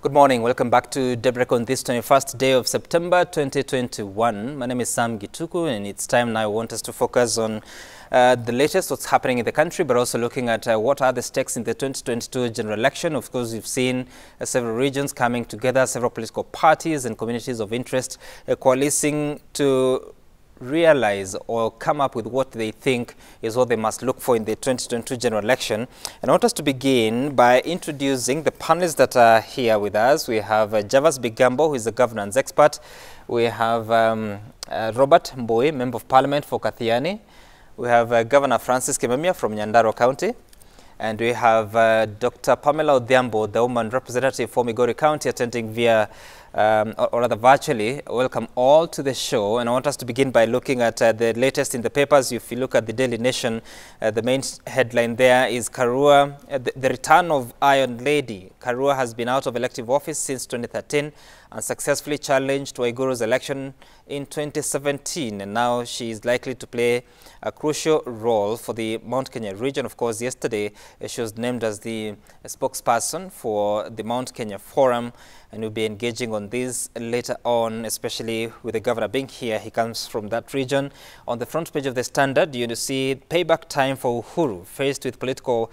Good morning. Welcome back to Daybreak on this 21st day of September 2021. My name is Sam Gituku, and it's time now I want us to focus on the latest, what's happening in the country, but also looking at what are the stakes in the 2022 general election. Of course, we've seen several regions coming together, several political parties and communities of interest coalescing to realize or come up with what they think is what they must look for in the 2022 general election. And I want us to begin by introducing the panelists that are here with us. We have Javas Bigambo, who is a governance expert. We have Robert Mbui, Member of Parliament for Kathiani. We have Governor Francis Kimemia from Nyandarua County. And we have Dr. Pamela Odhiambo, the woman representative for Migori County, attending via or rather virtually. Welcome all to the show, and I want us to begin by looking at the latest in the papers. If you look at the Daily Nation, the main headline there is Karua, the return of Iron Lady. Karua has been out of elective office since 2013 and successfully challenged Waiguru's election in 2017, and now she is likely to play a crucial role for the Mount Kenya region. Of course, yesterday she was named as the spokesperson for the Mount Kenya Forum, and we'll be engaging on this later on, especially with the governor being here. He comes from that region. On the front page of the Standard, you see payback time for Uhuru, faced with political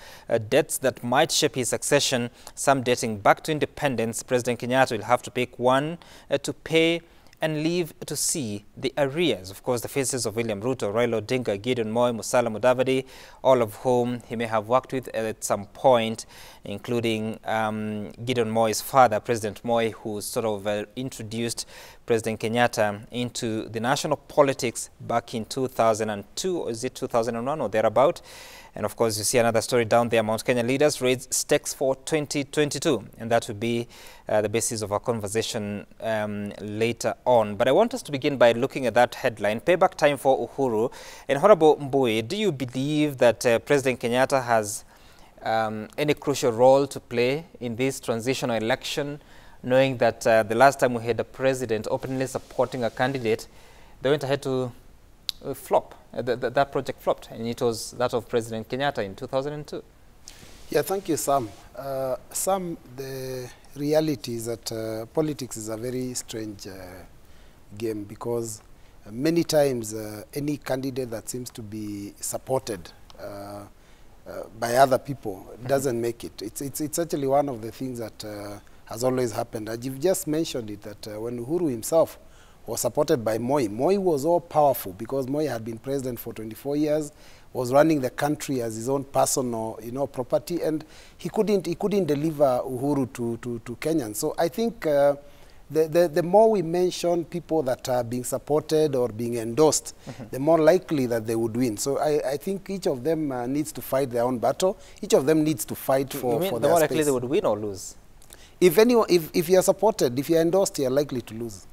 debts that might shape his succession, some dating back to independence. President Kenyatta will have to pick one to pay and leave to see the arrears. Of course, the faces of William Ruto, Raila Odinga, Gideon Moi, Musalia Mudavadi, all of whom he may have worked with at some point, including Gideon Moi's father, President Moi, who sort of introduced President Kenyatta into the national politics back in 2002, or is it 2001 or thereabout? And of course, you see another story down there. Mount Kenya leaders raise stakes for 2022. And that will be the basis of our conversation later on. But I want us to begin by looking at that headline, payback time for Uhuru. And Honorable Mbui, do you believe that President Kenyatta has any crucial role to play in this transitional election, knowing that the last time we had a president openly supporting a candidate, they went ahead to flop? That project flopped, and it was that of President Kenyatta in 2002. Yeah, thank you, Sam. Sam, the reality is that politics is a very strange game, because many times any candidate that seems to be supported by other people doesn't make it. It's actually one of the things that has always happened. And you've just mentioned it, that when Uhuru himself was supported by Moi. Moi was all powerful because Moi had been president for 24 years, was running the country as his own personal, property, and he couldn't deliver Uhuru to Kenyans. So I think the more we mention people that are being supported or being endorsed, the more likely that they would win. So I think each of them needs to fight their own battle. Each of them needs to fight for their space. The more likely they would win or lose? If you are supported, if you are endorsed, you are likely to lose.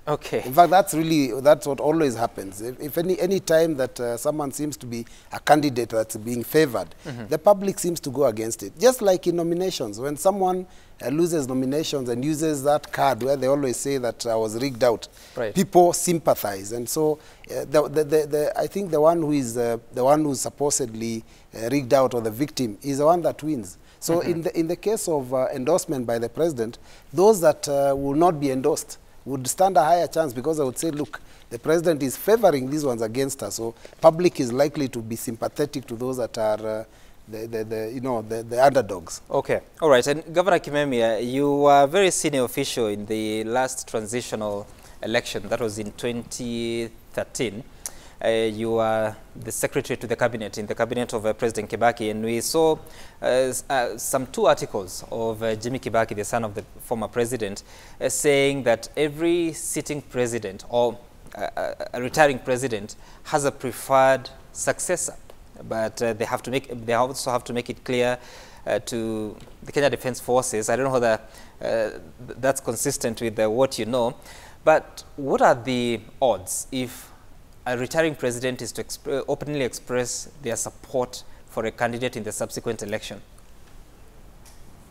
Okay. In fact, that's what always happens. If any time that someone seems to be a candidate that's being favored, the public seems to go against it. Just like in nominations, when someone loses nominations and uses that card where they always say that I was rigged out, right, people sympathize. And so I think the one who is the one who's supposedly rigged out, or the victim, is the one that wins. So in the case of endorsement by the president, those that will not be endorsed would stand a higher chance, because I would say, look, the president is favoring these ones against us, so public is likely to be sympathetic to those that are the underdogs. Okay, all right. And Governor Kimemia, you were a very senior official in the last transitional election. That was in 2013. You were the secretary to the cabinet, in the cabinet of President Kibaki, and we saw some two articles of Jimmy Kibaki, the son of the former president, saying that every sitting president or a retiring president has a preferred successor, but they also have to make it clear to the Kenya Defense Forces. I don't know whether that's consistent with what you know, but what are the odds if a retiring president is to openly express their support for a candidate in the subsequent election?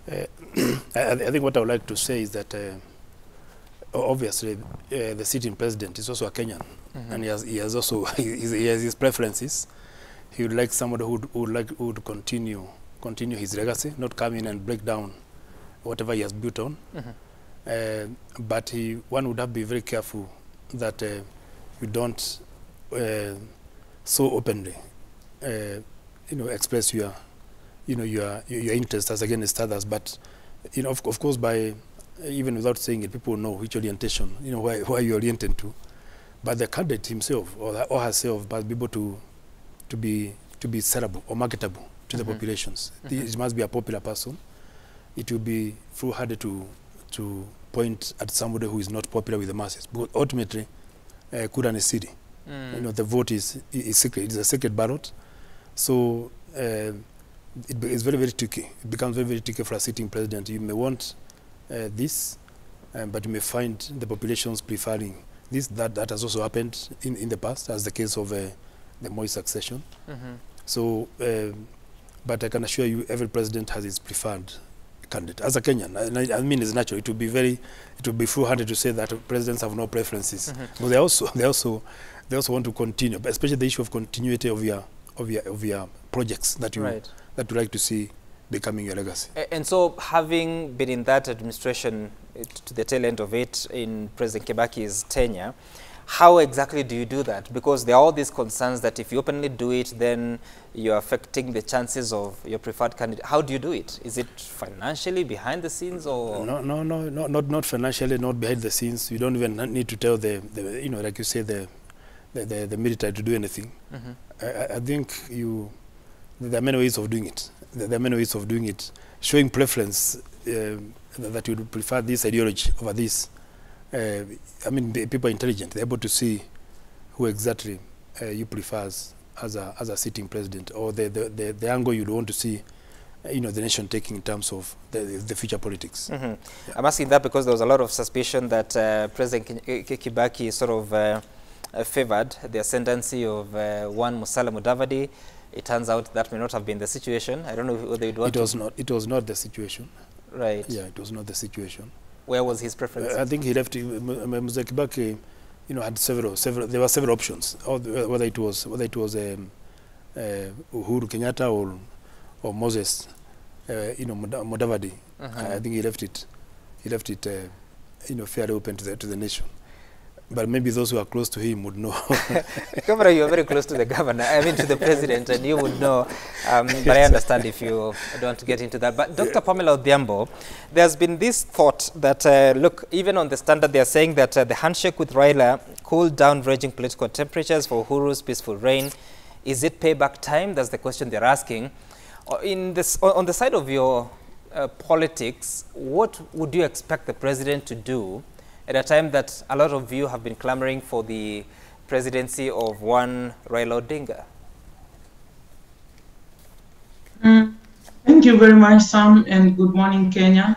I think what I would like to say is that obviously the sitting president is also a Kenyan, and he has also he has his preferences. He would like somebody who would continue his legacy, not come in and break down whatever he has built on. But one would have to be very careful that you don't so openly, express your interest as against others. But of course, by even without saying it, people know which orientation, where you're oriented to. But the candidate himself or herself must be able to be sellable or marketable to the populations. It must be a popular person. It will be foolhardy to point at somebody who is not popular with the masses. But ultimately, Kura ni siri. The vote is secret. It's a secret ballot. So it's very, very tricky. It becomes very, very tricky for a sitting president. You may want this, but you may find the populations preferring this. That has also happened in the past, as the case of the Moi succession. So, but I can assure you, every president has his preferred candidate. As a Kenyan, I mean, it's natural. It would be foolhardy to say that presidents have no preferences. But they also want to continue, but especially the issue of continuity of your projects that you like to see becoming your legacy. And so, having been in that administration to the tail end of it in President Kibaki's tenure, how exactly do you do that? Because there are all these concerns that if you openly do it, then you're affecting the chances of your preferred candidate. How do you do it? Is it financially behind the scenes, or? No, not financially, not behind the scenes. You don't even need to tell the like you say, the military to do anything. I think there are many ways of doing it. There are many ways of doing it. Showing preference that you would prefer this ideology over this. I mean, people are intelligent. They're able to see who exactly you prefer as a sitting president, or the angle you'd want to see, the nation taking in terms of the future politics. Yeah. I'm asking that because there was a lot of suspicion that President Kibaki sort of favored the ascendancy of one Musalia Mudavadi. It turns out that may not have been the situation. I don't know whether you'd want It was not the situation. Right. Yeah, it was not the situation. Where was his preference? I think he left. Mzee Kibaki, had several. There were several options. Whether it was Uhuru Kenyatta or Moses, Mudavadi. I think he left it. Fairly open to the nation. But maybe those who are close to him would know. Kamara, you are very close to the governor, I mean to the president, and you would know. But I understand if you don't want to get into that. But Dr. Pamela Odhiambo, there's been this thought that, look, even on the Standard, they are saying that the handshake with Raila cooled down raging political temperatures for Uhuru's peaceful reign. Is it payback time? That's the question they're asking. On the side of your politics, what would you expect the president to do at a time that a lot of you have been clamoring for the presidency of one Raila Odinga? Thank you very much, Sam, and good morning, Kenya.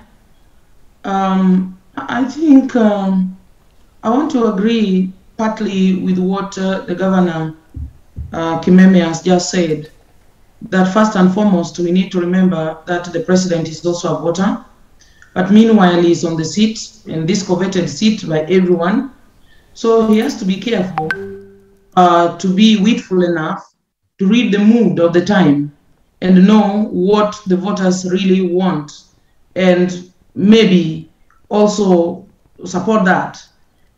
I think I want to agree partly with what the Governor Kimeme has just said, that first and foremost, we need to remember that the president is also a voter. But meanwhile, he's on the seat, and this coveted seat by everyone. So he has to be careful to be witful enough to read the mood of the time and know what the voters really want, and maybe also support that.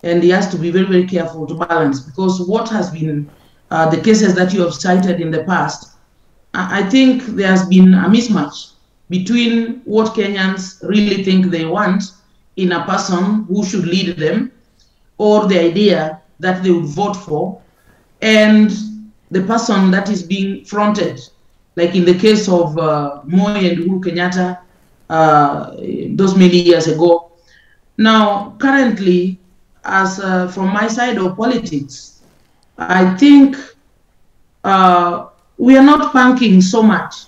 And he has to be very, very careful to balance, because what has been the cases that you have cited in the past, I think there has been a mismatch between what Kenyans really think they want in a person who should lead them, or the idea that they would vote for, and the person that is being fronted, like in the case of Moi and Uhuru Kenyatta those many years ago. Now, currently, as from my side of politics, I think we are not banking so much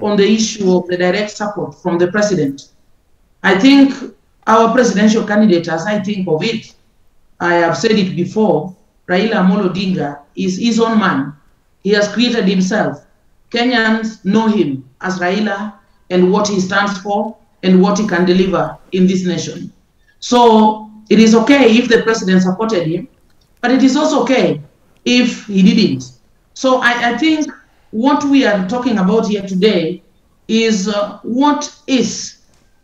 on the issue of the direct support from the president. I think our presidential candidate, as I think of it, I have said it before, Raila Amolo Odinga is his own man. He has created himself. Kenyans know him as Raila and what he stands for and what he can deliver in this nation. So it is okay if the president supported him, but it is also okay if he didn't. So I think what we are talking about here today is what is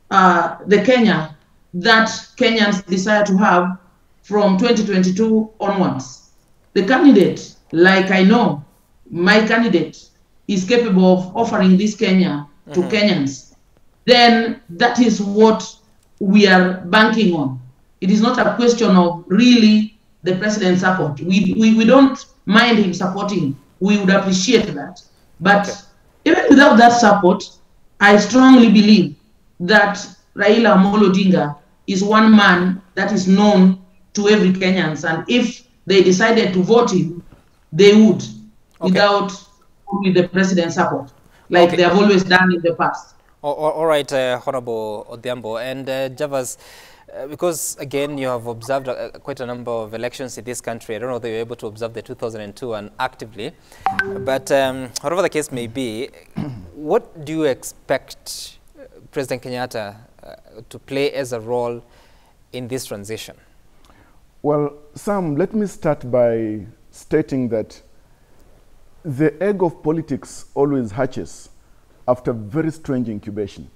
the Kenya that Kenyans desire to have from 2022 onwards. The candidate, like I know, my candidate is capable of offering this Kenya to Kenyans, then that is what we are banking on. It is not a question of really the president's support. We don't mind him supporting. We would appreciate that. But even without that support, I strongly believe that Raila Amolo Odinga is one man that is known to every Kenyans. And if they decided to vote him, they would, without with the president's support, like they have always done in the past. All right, Honorable Odhiambo. And Javas, because again, you have observed quite a number of elections in this country. I don't know if you were able to observe the 2002 one actively. But whatever the case may be, what do you expect President Kenyatta to play as a role in this transition? Well, Sam, let me start by stating that the egg of politics always hatches after very strange incubation.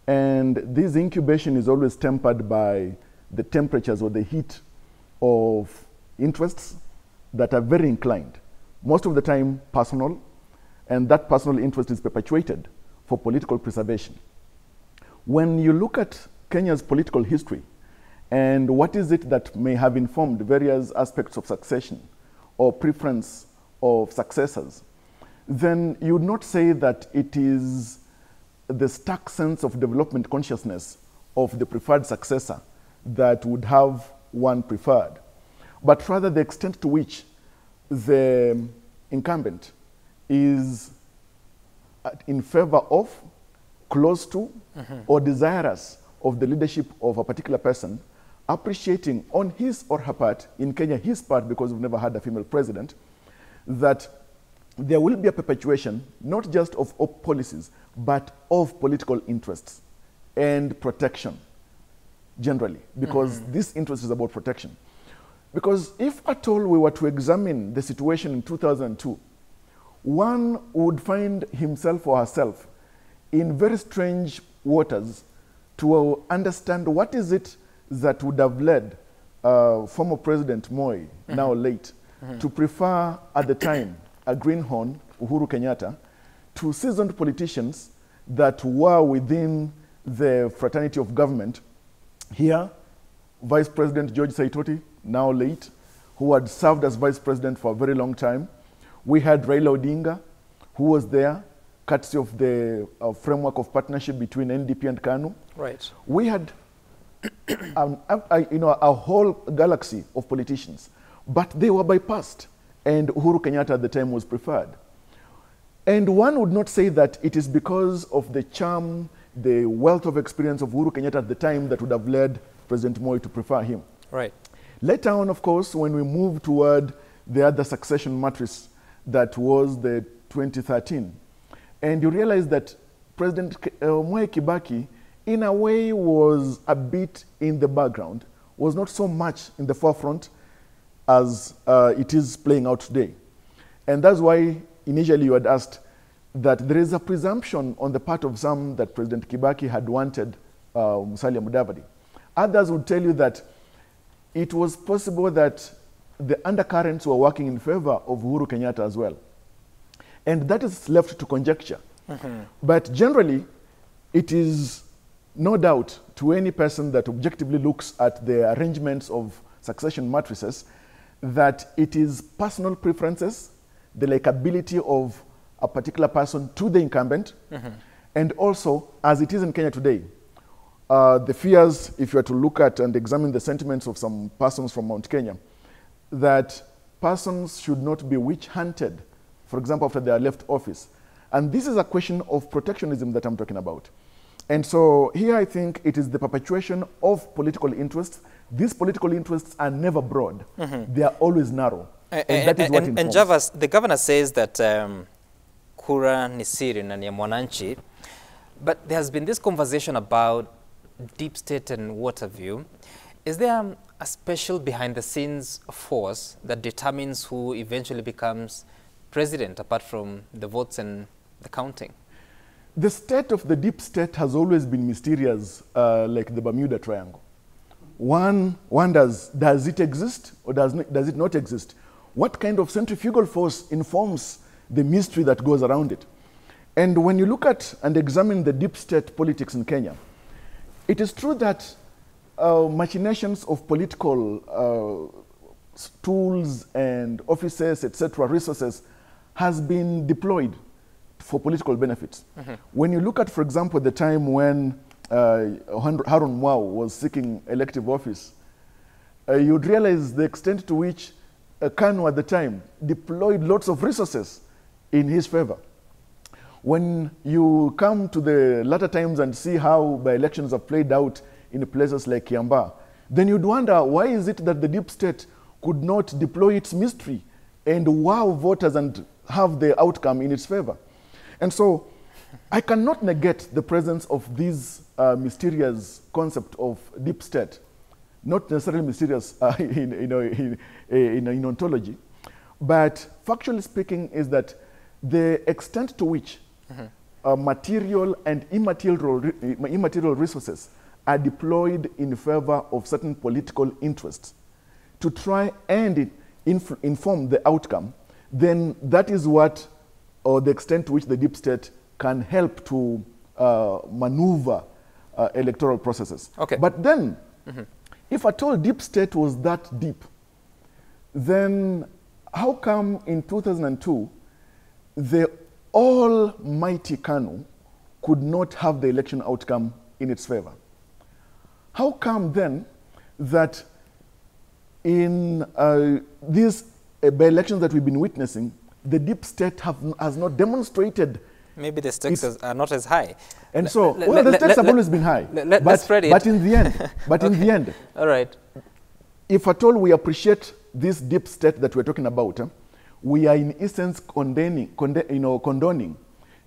And this incubation is always tempered by the temperatures or the heat of interests that are very inclined, most of the time personal, and that personal interest is perpetuated for political preservation. When you look at Kenya's political history and what is it that may have informed various aspects of succession or preference of successors, then you would not say that it is the stark sense of development consciousness of the preferred successor that would have one preferred, but rather the extent to which the incumbent is in favor of, close to, or desirous of the leadership of a particular person, appreciating on his or her part, in Kenya his part because we've never had a female president, that there will be a perpetuation, not just of policies, but of political interests and protection, generally, because this interest is about protection. Because if at all we were to examine the situation in 2002, one would find himself or herself in very strange waters to understand what is it that would have led former President Moi, now late, to prefer at the time a greenhorn, Uhuru Kenyatta, to seasoned politicians that were within the fraternity of government. Here, Vice President George Saitoti, now late, who had served as Vice President for a very long time. We had Raila Odinga, who was there, courtesy of the framework of partnership between NDP and KANU. Right. We had a whole galaxy of politicians, but they were bypassed, and Uhuru Kenyatta at the time was preferred. And one would not say that it is because of the charm, the wealth of experience of Uhuru Kenyatta at the time that would have led President Moi to prefer him. Right. Later on, of course, when we move toward the other succession matrix that was the 2013, and you realize that President Mwai Kibaki, in a way, was a bit in the background, was not so much in the forefront as it is playing out today. And that's why initially you had asked that there is a presumption on the part of some that President Kibaki had wanted Musalia Mudavadi. Others would tell you that it was possible that the undercurrents were working in favor of Uhuru Kenyatta as well. And that is left to conjecture. But generally, it is no doubt to any person that objectively looks at the arrangements of succession matrices that it is personal preferences, the likability of a particular person to the incumbent, and also, as it is in Kenya today, the fears, if you are to look at and examine the sentiments of some persons from Mount Kenya, that persons should not be witch-hunted, for example, after they are left office. And this is a question of protectionism that I'm talking about. And so here I think it is the perpetuation of political interests. These political interests are never broad. They are always narrow. And that is what informs. And Javas, the governor says that kura ni siri na ni ya mwananchi, but there has been this conversation about deep state and what have you. Is there a special behind-the-scenes force that determines who eventually becomes president, apart from the votes and the counting? The state of the deep state has always been mysterious, like the Bermuda Triangle. One wonders, does it exist or does it not exist? What kind of centrifugal force informs the mystery that goes around it? And when you look at and examine the deep state politics in Kenya, it is true that machinations of political tools and offices, etc., resources, has been deployed for political benefits. When you look at, for example, the time when Harun Mwau was seeking elective office, you'd realize the extent to which Kanu at the time deployed lots of resources in his favor. When you come to the latter times and see how by-elections have played out in places like Kiambaa, then you'd wonder, why is it that the deep state could not deploy its mystery and wow voters and have the outcome in its favor? And so I cannot negate the presence of this mysterious concept of deep state, not necessarily mysterious in ontology, but factually speaking is that the extent to which material and immaterial resources are deployed in favor of certain political interests to try and inform the outcome, then that is what, or the extent to which the deep state can help to maneuver electoral processes. Okay. But then, if at all deep state was that deep, then how come in 2002 the almighty KANU could not have the election outcome in its favor? How come then that in these by-elections that we've been witnessing, the deep state has not demonstrated? Maybe the stakes are not as high. And so, well, the stakes have always been high. Let's spread it. But in the end, in the end, all right, if at all we appreciate this deep state that we're talking about, we are in essence condoning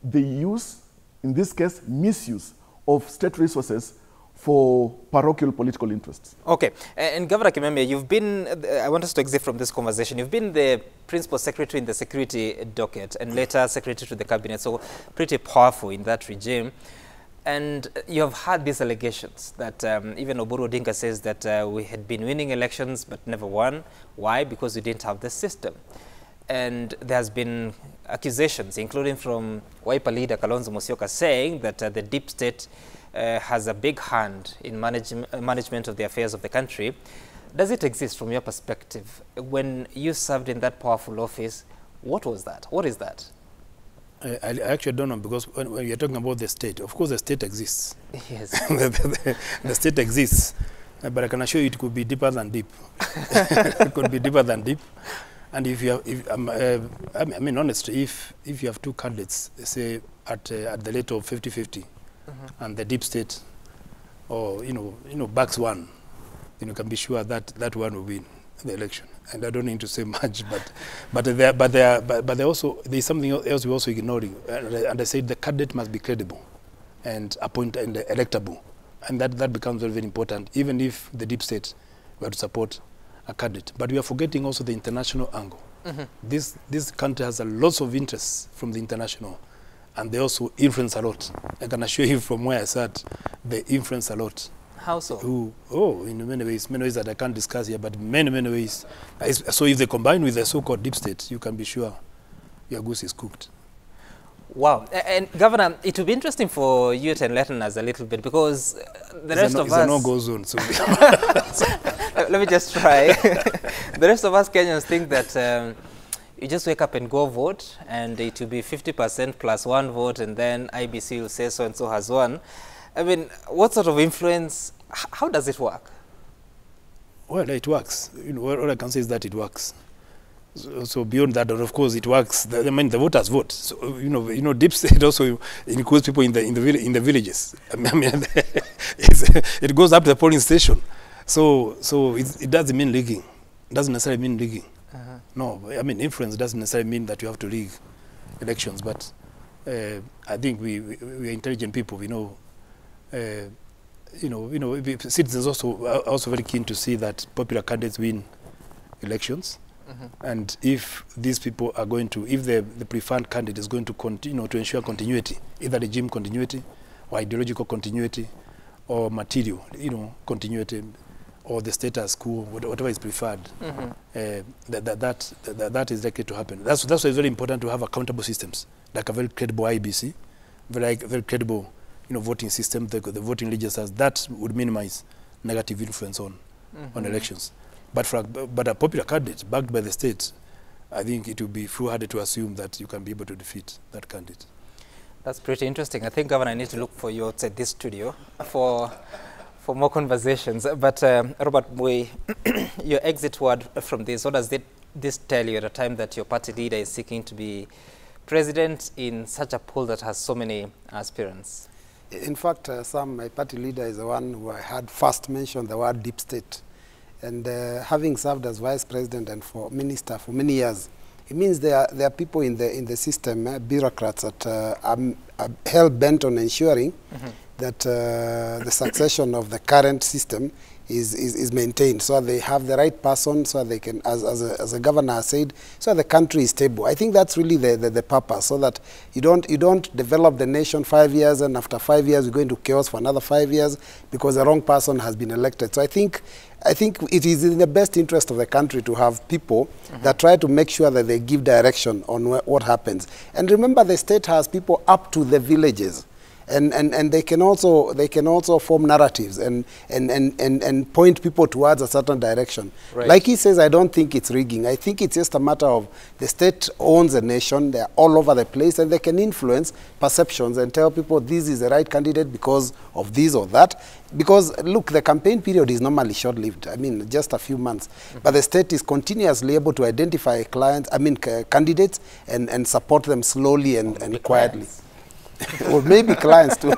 the use, in this case, misuse of state resources for parochial political interests. Okay, and Governor Kimemia, you've been, I want us to exit from this conversation, you've been the principal secretary in the security docket and later secretary to the cabinet, so pretty powerful in that regime. And you have had these allegations that even Oburu Odinga says that we had been winning elections but never won. Why? Because we didn't have the system. And there has been accusations, including from Wiper leader Kalonzo Musyoka, saying that the deep state has a big hand in management of the affairs of the country. Does it exist from your perspective? When you served in that powerful office, what was that? What is that? I actually don't know, because when you're talking about the state, of course the state exists. Yes. The state exists, but I can assure you it could be deeper than deep. It could be deeper than deep. And if you have, I mean, honestly, if you have two candidates, say at the rate of 50-50, and the deep state, or backs one, then you can be sure that that one will win the election. And I don't need to say much, but also there's something else we're also ignoring. And I said the candidate must be credible, and electable, and that becomes very, very important. Even if the deep state were to support a candidate, but we are forgetting also the international angle. This country has a lots of interests from the international, and they also influence a lot. I can assure you from where I sat, they influence a lot. How so? In many ways that I can't discuss here, but many ways. So if they combine with the so-called deep state, you can be sure your goose is cooked. Wow. And Governor, it would be interesting for you to enlighten us a little bit, because the rest of us... It's a no-go zone. So let me just try. The rest of us Kenyans think that you just wake up and go vote, and it will be 50% plus one vote, and then IBC will say so-and-so has won. I mean, what sort of influence, how does it work? Well, it works. All I can say is that it works. So beyond that, of course, it works. I mean, the voters vote. So deep state also includes people in the villages. I mean, it goes up to the polling station. So it doesn't mean rigging. It doesn't necessarily mean rigging. No, I mean, influence doesn't necessarily mean that you have to rig elections. But I think we are intelligent people. We know. Citizens are also very keen to see that popular candidates win elections. And if these people are going to, if the preferred candidate is going to continue to ensure continuity, either regime continuity or ideological continuity or material, continuity, or the status quo, whatever is preferred, that is likely to happen. That's why it's very important to have accountable systems, like a very credible IBC, very credible, voting system, the voting registers. That would minimize negative influence on elections. But a popular candidate backed by the state, I think it would be foolhardy to assume that you can be able to defeat that candidate. That's pretty interesting. I think, Governor, I need to look for you outside this studio for more conversations. But Robert, your exit word from this, what does this tell you at a time that your party leader is seeking to be president in such a pool that has so many aspirants? In fact, Sam, my party leader is the one who I had first mentioned the word deep state. And having served as vice president and for minister for many years, it means there are people in the system, bureaucrats that are hell-bent on ensuring that the succession of the current system is maintained, so they have the right person, so they can, as a governor said, so the country is stable. I think that's really the purpose, so that you don't develop the nation 5 years and after 5 years we go into chaos for another 5 years because the wrong person has been elected. So I think it is in the best interest of the country to have people that try to make sure that they give direction on what happens. And remember, the state has people up to the villages. And they can also form narratives and point people towards a certain direction. Right. Like he says, I don't think it's rigging. I think it's just a matter of the state owns a nation. They're all over the place, and they can influence perceptions and tell people this is the right candidate because of this or that. Because look, the campaign period is normally short-lived. I mean, just a few months. But the state is continuously able to identify candidates and support them slowly and quietly. Or maybe clients too.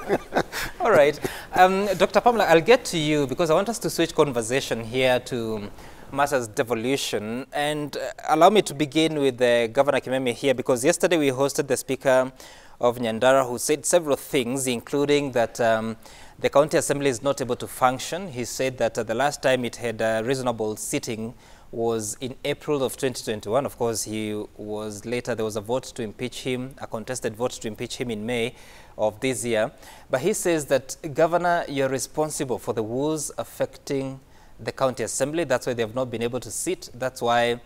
All right. Dr. Pamela, I'll get to you because I want us to switch conversation here to matters devolution. And allow me to begin with Governor Kimeme here, because yesterday we hosted the Speaker of Nyandara, who said several things, including that the County Assembly is not able to function. He said that the last time it had a reasonable sitting was in April of 2021. Of course, there was a vote to impeach him, a contested vote to impeach him in May of this year. But he says that, Governor, you're responsible for the woes affecting the County Assembly. That's why they have not been able to sit. That's why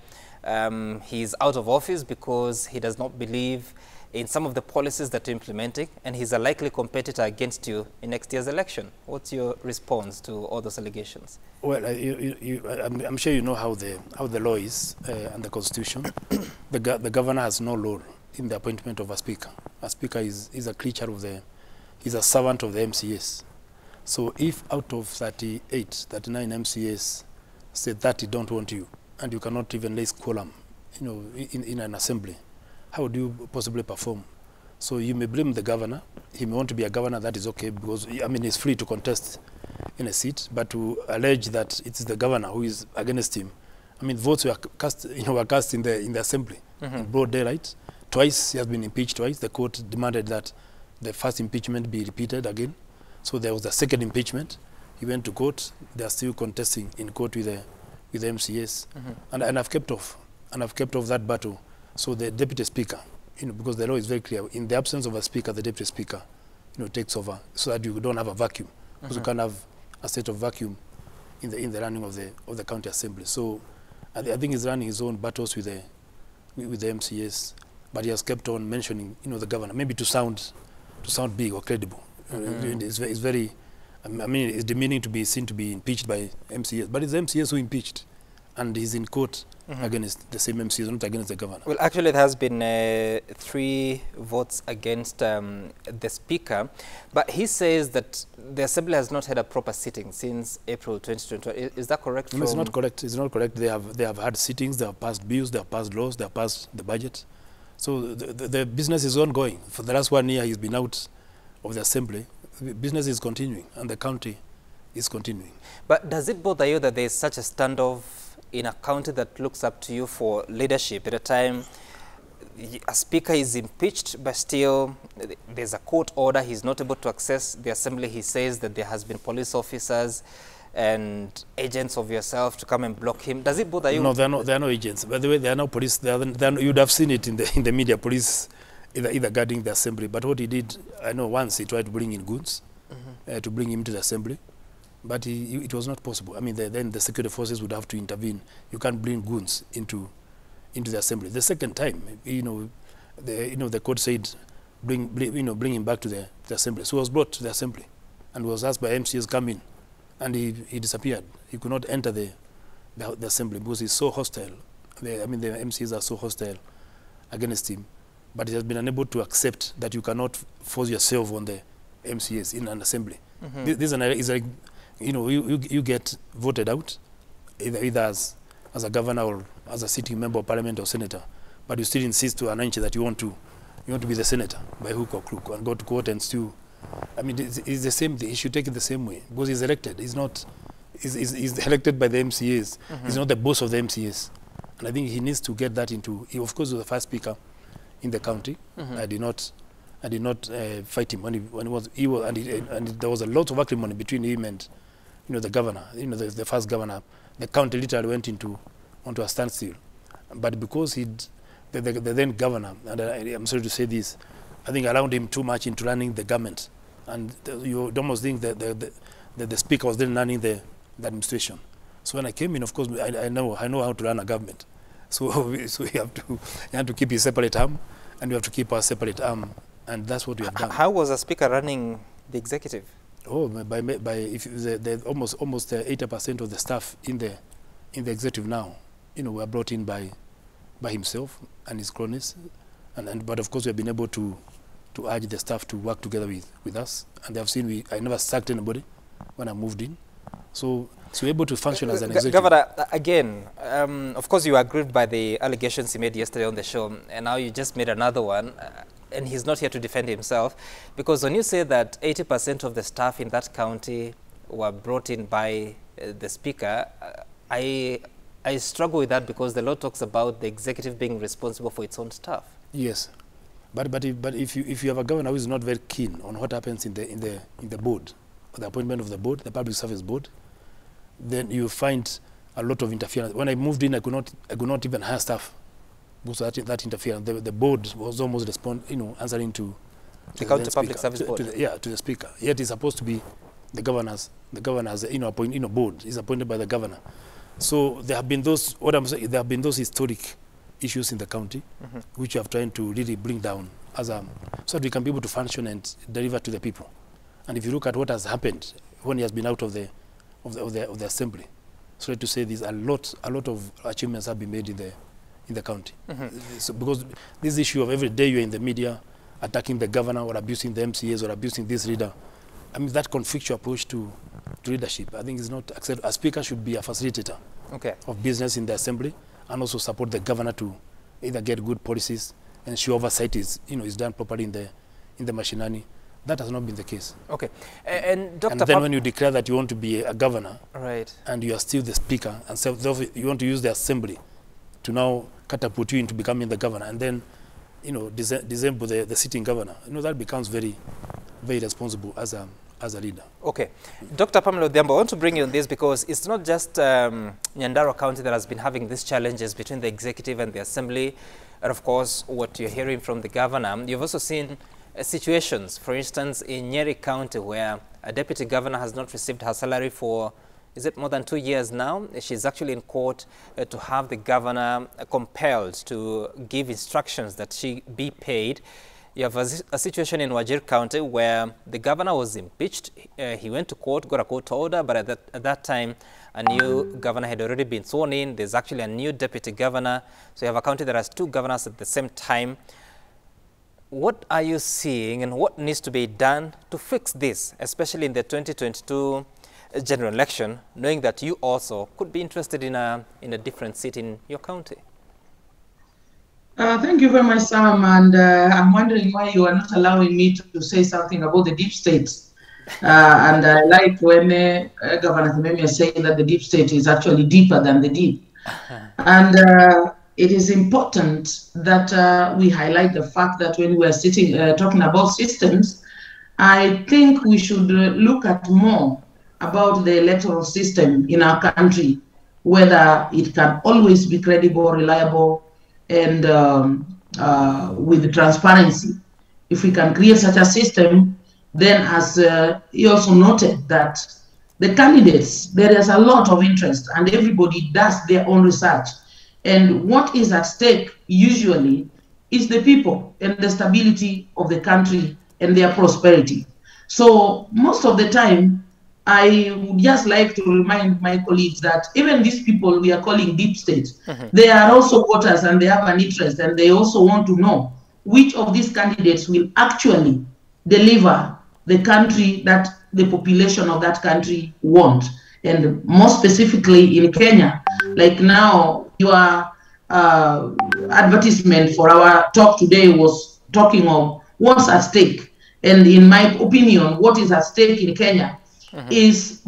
he's out of office, because he does not believe in some of the policies that you're implementing, and he's a likely competitor against you in next year's election. What's your response to all those allegations? Well, I'm sure you know how the law is and the Constitution. The governor has no role in the appointment of a speaker. A speaker is a creature of he's a servant of the MCAs. So if out of 39 MCAs say 30 don't want you, and you cannot even raise quorum, in an assembly, how would you possibly perform? So you may blame the governor. He may want to be a governor, that is okay, because, he's free to contest in a seat, but to allege that it's the governor who is against him. Votes were cast, in the assembly in broad daylight. Twice he has been impeached twice. The court demanded that the first impeachment be repeated again. So there was a second impeachment. He went to court. They are still contesting in court with the MCAs. And I've kept off. And I've kept off that battle. So the deputy speaker, because the law is very clear, in the absence of a speaker, the deputy speaker, takes over, so that you don't have a vacuum. Because you can't have a state of vacuum in the running of the county assembly. So I think he's running his own battles with the MCAs, but he has kept on mentioning, the governor, maybe to sound big or credible. It's very, it's demeaning to be seen to be impeached by MCAs, but it's the MCAs who impeached, and he's in court against the same MCAs, not against the governor. Well, actually, there has been 3 votes against the speaker, but he says that the assembly has not had a proper sitting since April 2020. Is that correct? No, it's not correct. It's not correct. They have had sittings. They have passed bills. They have passed laws. They have passed the budget. So the business is ongoing. For the last 1 year, he's been out of the assembly. The business is continuing, and the county is continuing. But does it bother you that there is such a standoff in a county that looks up to you for leadership at a time a speaker is impeached, but still there's a court order, he's not able to access the assembly? He says that there has been police officers and agents of yourself to come and block him. Does it bother you? No, there are no agents. By the way, there are no police. You'd have seen it in the media. Police either guarding the assembly. But what he did, I know once he tried to bring in goons to bring him to the assembly, but it was not possible. I mean, then the security forces would have to intervene. You can't bring goons into the assembly. The second time, the court said, bring him back to the assembly. So he was brought to the assembly, and was asked by MCs come in, and he disappeared. He could not enter the assembly because he's so hostile. The MCs are so hostile against him, but he has been unable to accept that you cannot force yourself on the MCs in an assembly. This is like, you get voted out either as a governor or as a sitting member of parliament or senator, but you still insist to an inch that you want to be the senator by hook or crook and go to court and still. I mean, it's the same thing. He should take it the same way because he's elected. He's elected by the MCAs. He's not the boss of the MCAs, and I think he needs to get that into. He, of course, was the first speaker in the county. I did not fight him when he was, and there was a lot of acrimony between him and the governor. The first governor. The county literally went onto a standstill, but because the then governor, and I'm sorry to say this, I think allowed him too much into running the government, and you would almost think that the speaker was then running the administration. So when I came in, of course, I know how to run a government. So we have to keep his separate arm, and we have to keep our separate arm, and that's what we have done. How was a speaker running the executive? Oh, by almost 80% of the staff in the executive now, were brought in by himself and his cronies, but of course we have been able to urge the staff to work together with us, and they have seen I never sacked anybody when I moved in, so we're able to function as an executive. Governor, again, of course you were aggrieved by the allegations he made yesterday on the show, and now you just made another one. And he's not here to defend himself, because when you say that 80% of the staff in that county were brought in by the speaker, I struggle with that because the law talks about the executive being responsible for its own staff. Yes, but if you have a governor who is not very keen on what happens in the board, the appointment of the board, the public service board, then you find a lot of interference. When I moved in, I could not even hire staff. Because that interference, the board was almost answering to the county public service board. To the speaker. Yet it's supposed to be the governor's board is appointed by the governor. So there have been those. What I'm saying, there have been those historic issues in the county, which we have tried to really bring down so that we can be able to function and deliver to the people. And if you look at what has happened when he has been out of the assembly, sorry to say this, a lot of achievements have been made in the county. So because this issue of every day you're in the media attacking the governor or abusing the MCAs or abusing this leader, I mean, that conflictual approach to leadership, I think is not acceptable. A speaker should be a facilitator of business in the assembly and also support the governor to either get good policies and ensure oversight is done properly in the machinery. That has not been the case. Okay. And Dr. And then when you declare that you want to be a governor, right, and you are still the speaker, and so you want to use the assembly to now catapult you into becoming the governor, and then, dissemble the sitting governor. That becomes very, very responsible as a leader. Okay. Dr. Pamela Odhiambo, I want to bring you on this because it's not just Nyandarua County that has been having these challenges between the executive and the assembly, and of course, what you're hearing from the governor. You've also seen situations, for instance, in Nyeri County, where a deputy governor has not received her salary for, is it more than 2 years now? She's actually in court to have the governor compelled to give instructions that she be paid. You have a situation in Wajir County where the governor was impeached. He went to court, got a court order, but at that time, a new governor had already been sworn in. There's actually a new deputy governor. So you have a county that has 2 governors at the same time. What are you seeing and what needs to be done to fix this, especially in the 2022 general election, knowing that you also could be interested in a different seat in your county? Thank you very much, Sam. And I'm wondering why you are not allowing me to say something about the deep states. And I like when Governor Kimemia is saying that the deep state is actually deeper than the deep. And it is important that we highlight the fact that when we are sitting talking about systems, I think we should look at more about the electoral system in our country, whether it can always be credible, reliable, and with transparency. If we can create such a system, then as he also noted that the candidates, there is a lot of interest and everybody does their own research. And what is at stake usually is the people and the stability of the country and their prosperity. So most of the time, I would just like to remind my colleagues that even these people we are calling deep state, they are also voters and they have an interest and they also want to know which of these candidates will actually deliver the country that the population of that country want. And more specifically in Kenya, like now your advertisement for our talk today was talking of what's at stake. And in my opinion, what is at stake in Kenya is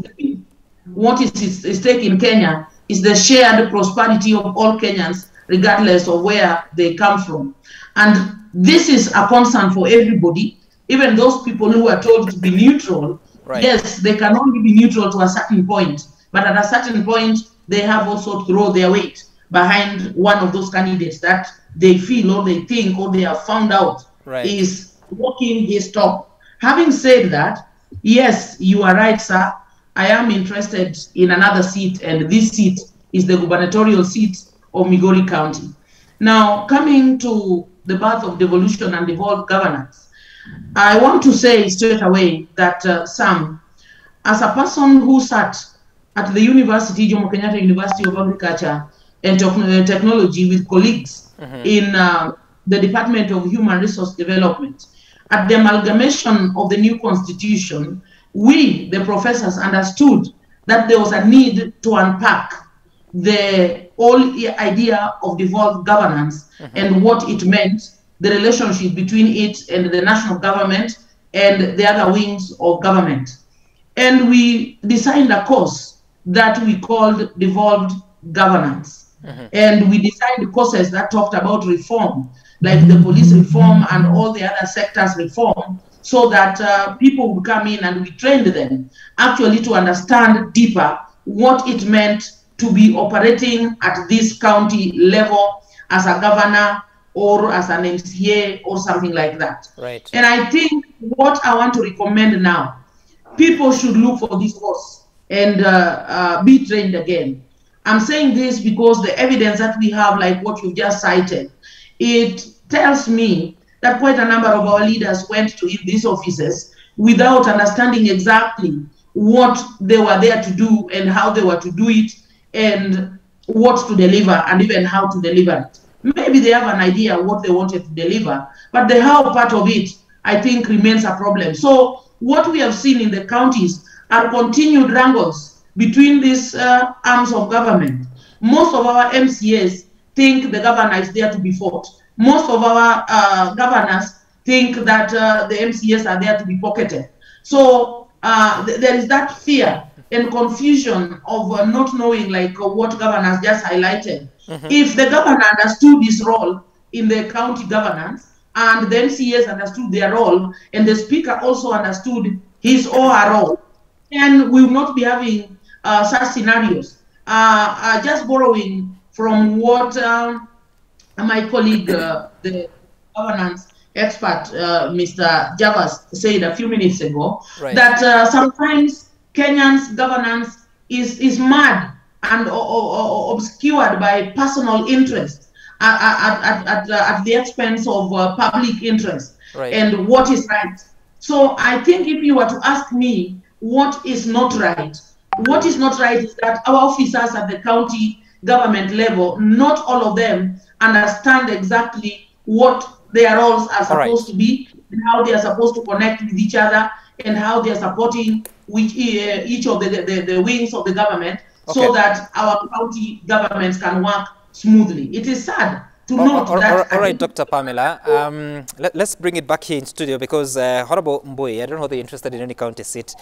what is at stake in Kenya is the shared prosperity of all Kenyans, regardless of where they come from. And this is a concern for everybody, even those people who are told to be neutral. Right. Yes, they can only be neutral to a certain point, but at a certain point, they have also to throw their weight behind one of those candidates that they feel or they think or they have found out is walking his talk. Having said that, yes, you are right, sir. I am interested in another seat, and this seat is the gubernatorial seat of Migori County. Now, coming to the birth of devolution and devolved governance, I want to say straight away that Sam, as a person who sat at the University, Jomo Kenyatta University of Agriculture and Technology with colleagues in the Department of Human Resource Development, at the amalgamation of the new constitution, we, the professors, understood that there was a need to unpack the whole idea of devolved governance and what it meant, the relationship between it and the national government and the other wings of government. And we designed a course that we called devolved governance. And we designed courses that talked about reform, like the police reform and all the other sectors reform, so that people would come in and we trained them actually to understand deeper what it meant to be operating at this county level as a governor or as an MCA or something like that. Right. And I think what I want to recommend now, people should look for this course and be trained again. I'm saying this because the evidence that we have, like what you just cited, it tells me that quite a number of our leaders went to these offices without understanding exactly what they were there to do and how they were to do it and what to deliver and even how to deliver it. Maybe they have an idea what they wanted to deliver, but the how part of it, I think, remains a problem. So what we have seen in the counties are continued wrangles between these arms of government. Most of our MCAs think the governor is there to be fought. Most of our governors think that the MCAs are there to be pocketed. So there is that fear and confusion of not knowing, like what governors just highlighted. If the governor understood his role in the county governance and the MCAs understood their role and the speaker also understood his or her role, then we will not be having such scenarios. Just borrowing from what my colleague, the governance expert, Mr. Javas, said a few minutes ago, that sometimes Kenyan's governance is mad and obscured by personal interest at the expense of public interest and what is right. So I think if you were to ask me what is not right is that our officers at the county government level, not all of them understand exactly what their roles are supposed to be and how they are supposed to connect with each other and how they are supporting each of the wings of the government so that our county governments can work smoothly. It is sad to note that. All right, Dr. Pamela, let's bring it back here in studio because Honorable Mbui, I don't know whether you're interested in any county seat.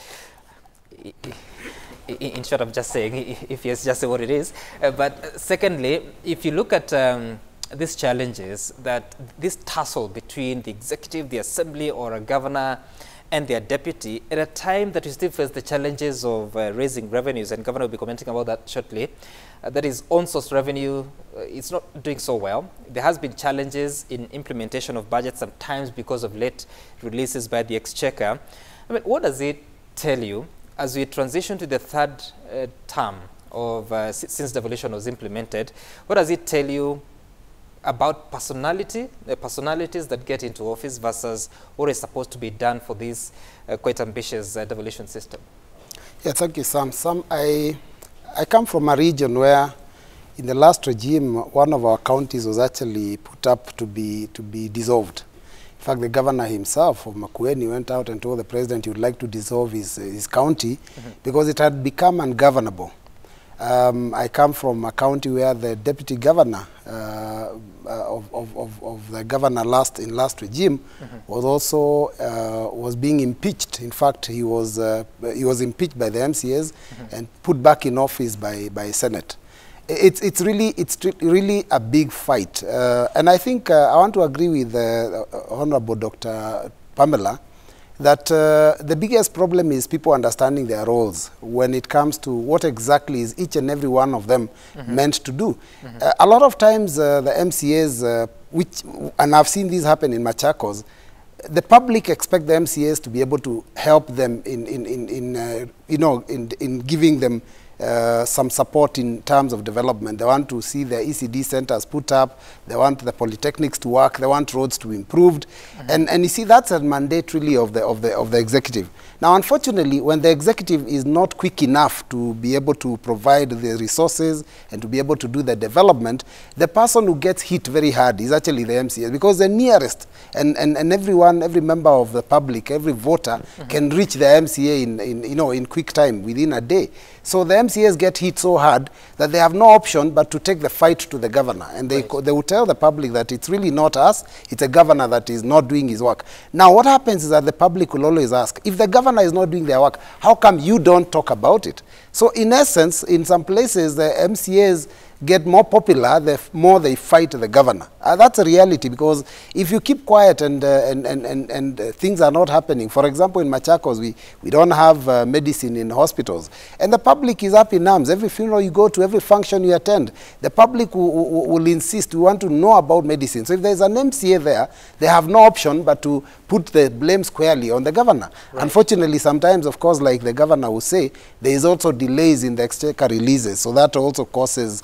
In short, I'm just saying, if yes, just say what it is. But secondly, if you look at these challenges, that this tussle between the executive, the assembly, or a governor, and their deputy at a time that we still face the challenges of raising revenues, and Governor will be commenting about that shortly. That is, on-source revenue, it's not doing so well. There has been challenges in implementation of budgets, sometimes because of late releases by the Exchequer. I mean, what does it tell you as we transition to the third term of since devolution was implemented? What does it tell you about personalities that get into office versus what is supposed to be done for this quite ambitious devolution system? Yeah, thank you, Sam. Sam, I come from a region where in the last regime, one of our counties was actually put up to be dissolved. In fact, the governor himself of Makueni went out and told the president he would like to dissolve his county because it had become ungovernable. I come from a county where the deputy governor of the governor in last regime was also was being impeached. In fact, he was impeached by the MCAs and put back in office by Senate. It's really a big fight, and I think I want to agree with Honorable Dr. Pamela that the biggest problem is people understanding their roles when it comes to what exactly is each and every one of them meant to do. A lot of times the MCAs, and I've seen this happen in Machakos, the public expect the MCAs to be able to help them in giving them some support in terms of development. They want to see their ECD centers put up. They want the polytechnics to work. They want roads to be improved. And you see, that's a mandate really of the executive. Now, unfortunately, when the executive is not quick enough to be able to provide the resources and to be able to do the development, the person who gets hit very hard is actually the MCA, because the nearest and every member of the public, every voter can reach the MCA in quick time within a day. So the MCAs get hit so hard that they have no option but to take the fight to the governor. And they will tell the public that it's really not us, it's a governor that is not doing his work. Now, what happens is that the public will always ask, if the governor is not doing their work, how come you don't talk about it? So in essence, in some places, the MCAs get more popular, the more they fight the governor. That's a reality, because if you keep quiet and things are not happening, for example, in Machakos, we don't have medicine in hospitals, and the public is up in arms. Every funeral you go to, every function you attend, the public will insist, we want to know about medicine. So if there's an MCA there, they have no option but to put the blame squarely on the governor. Right. Unfortunately, sometimes, of course, like the governor will say, there is also delays in the Exchequer releases, so that also causes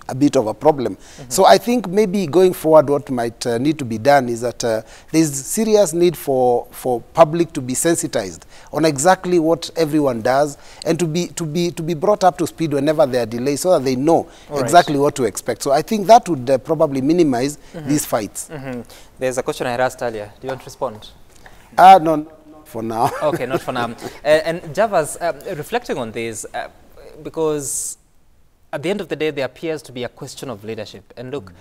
a bit of a problem. So I think maybe going forward what might need to be done is that there's serious need for public to be sensitized on exactly what everyone does, and to be brought up to speed whenever there are delays, so that they know exactly what to expect. So I think that would probably minimize these fights. There's a question I had asked earlier. Do you want to respond? No, not for now. Okay, not for now. And Javas, reflecting on this, because at the end of the day, there appears to be a question of leadership. And look,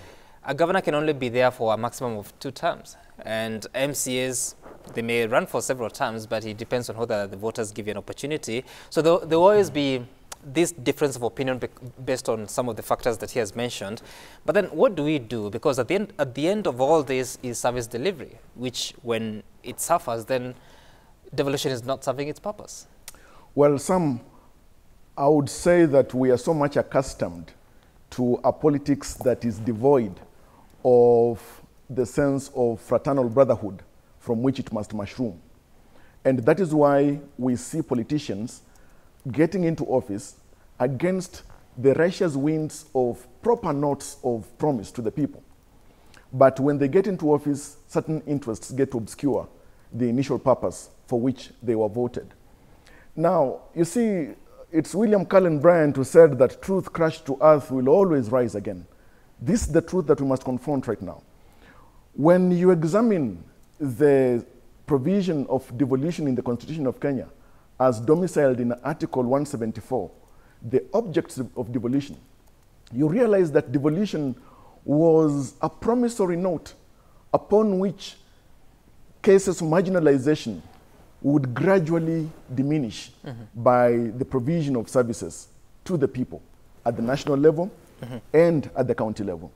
a governor can only be there for a maximum of 2 terms. And MCAs, they may run for several terms, but it depends on whether the voters give you an opportunity. So there will always be this difference of opinion based on some of the factors that he has mentioned. But then what do we do? Because at the end of all this is service delivery, which when it suffers, then devolution is not serving its purpose. Well, I would say that we are so much accustomed to a politics that is devoid of the sense of fraternal brotherhood from which it must mushroom. And that is why we see politicians getting into office against the righteous winds of proper notes of promise to the people. But when they get into office, certain interests get to obscure the initial purpose for which they were voted. Now, you see, it's William Cullen Bryant who said that truth crushed to earth will always rise again. This is the truth that we must confront right now. When you examine the provision of devolution in the Constitution of Kenya as domiciled in Article 174, the objects of devolution, you realize that devolution was a promissory note upon which cases of marginalization would gradually diminish by the provision of services to the people at the national level and at the county level.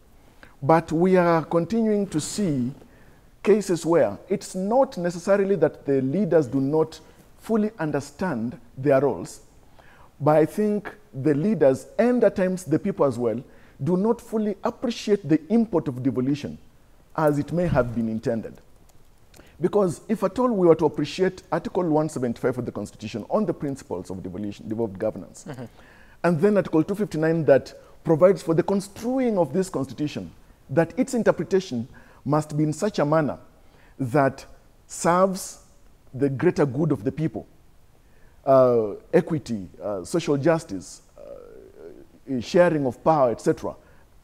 But we are continuing to see cases where it's not necessarily that the leaders do not fully understand their roles, but I think the leaders and at times the people as well do not fully appreciate the import of devolution as it may have been intended. Because if at all we were to appreciate Article 175 of the Constitution on the principles of devolved governance, and then Article 259 that provides for the construing of this Constitution, that its interpretation must be in such a manner that serves the greater good of the people, equity, social justice, sharing of power, etc.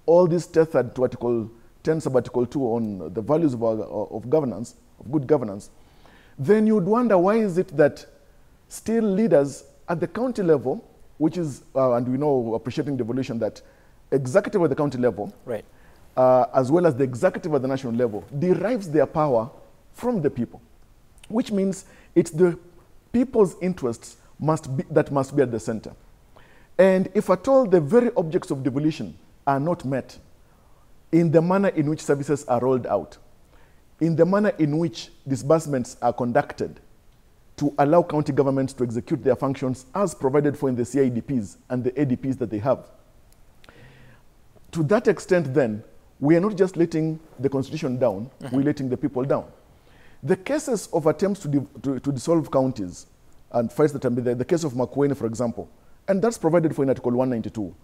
All this tethered to Article 10 sub Article 2 on the values of governance, of good governance, then you'd wonder why is it that still leaders at the county level, which is, and we know appreciating devolution, that executive at the county level, right, as well as the executive at the national level, derives their power from the people, which means it's the people's interests that must be at the center. And if at all the very objects of devolution are not met in the manner in which services are rolled out, in the manner in which disbursements are conducted to allow county governments to execute their functions as provided for in the CIDPs and the ADPs that they have, to that extent then, we are not just letting the Constitution down, we're letting the people down. The cases of attempts to dissolve counties and fights that have been there, the case of Makueni, for example, and that's provided for in Article 192.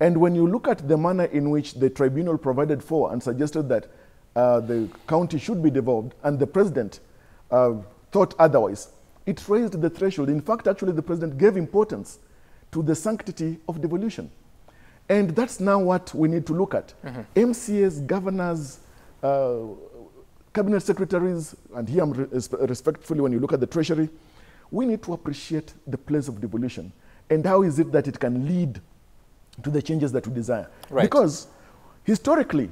And when you look at the manner in which the tribunal provided for and suggested that the county should be devolved, and the president thought otherwise, it raised the threshold. In fact, actually, the president gave importance to the sanctity of devolution. And that's now what we need to look at. MCAs, governors, cabinet secretaries, and here I'm respectfully, when you look at the treasury, we need to appreciate the place of devolution and how is it that it can lead to the changes that we desire. Right. Because historically,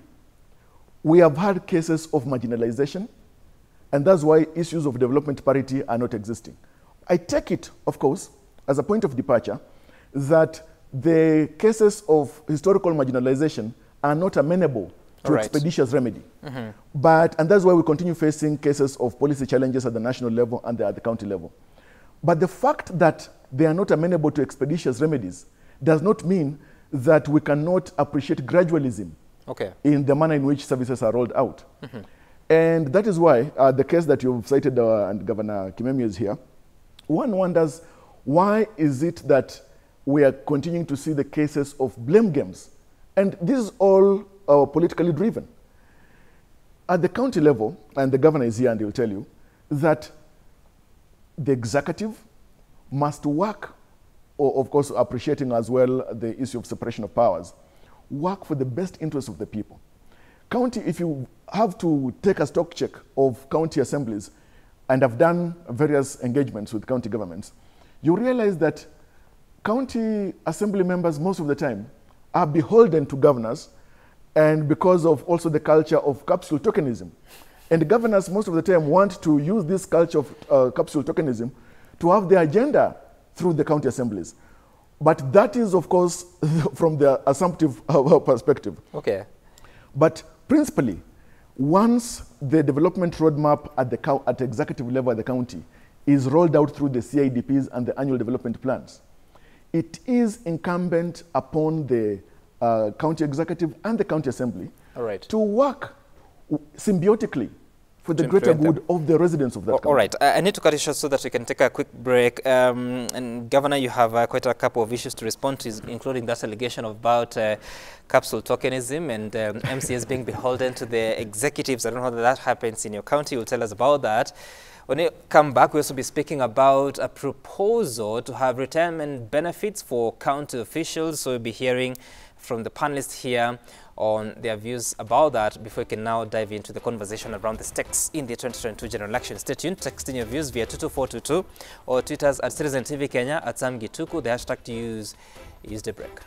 we have had cases of marginalization, and that's why issues of development parity are not existing. I take it, of course, as a point of departure, that the cases of historical marginalization are not amenable to expeditious remedy. And that's why we continue facing cases of policy challenges at the national level and at the county level. But the fact that they are not amenable to expeditious remedies does not mean that we cannot appreciate gradualism in the manner in which services are rolled out. And that is why the case that you've cited, and Governor Kimemia is here, one wonders why is it that we are continuing to see the cases of blame games? And this is all politically driven. At the county level, and the governor is here and he'll tell you, that the executive must work, or of course appreciating as well the issue of separation of powers, work for the best interest of the people. County, if you have to take a stock check of county assemblies, and have done various engagements with county governments, you realize that county assembly members most of the time are beholden to governors, and because of also the culture of capsule tokenism. And the governors most of the time want to use this culture of capsule tokenism to have their agenda through the county assemblies. But that is, of course, from the assumptive perspective. But principally, once the development roadmap at the executive level at the county is rolled out through the CIDPs and the annual development plans, it is incumbent upon the county executive and the county assembly to work symbiotically for the greater good of the residents of that county. All right, I need to cut it short so that we can take a quick break. And Governor, you have quite a couple of issues to respond to, including that allegation about capsule tokenism and MCAs being beholden to the executives. I don't know how that happens in your county. You'll tell us about that. When you come back, we'll also be speaking about a proposal to have retirement benefits for county officials. So we'll be hearing from the panelists here on their views about that before we can now dive into the conversation around the stakes in the 2022 general election. Stay tuned, texting your views via 22422 or Twitters at Citizen TV Kenya, at Sam Gituku. The hashtag to use is the break.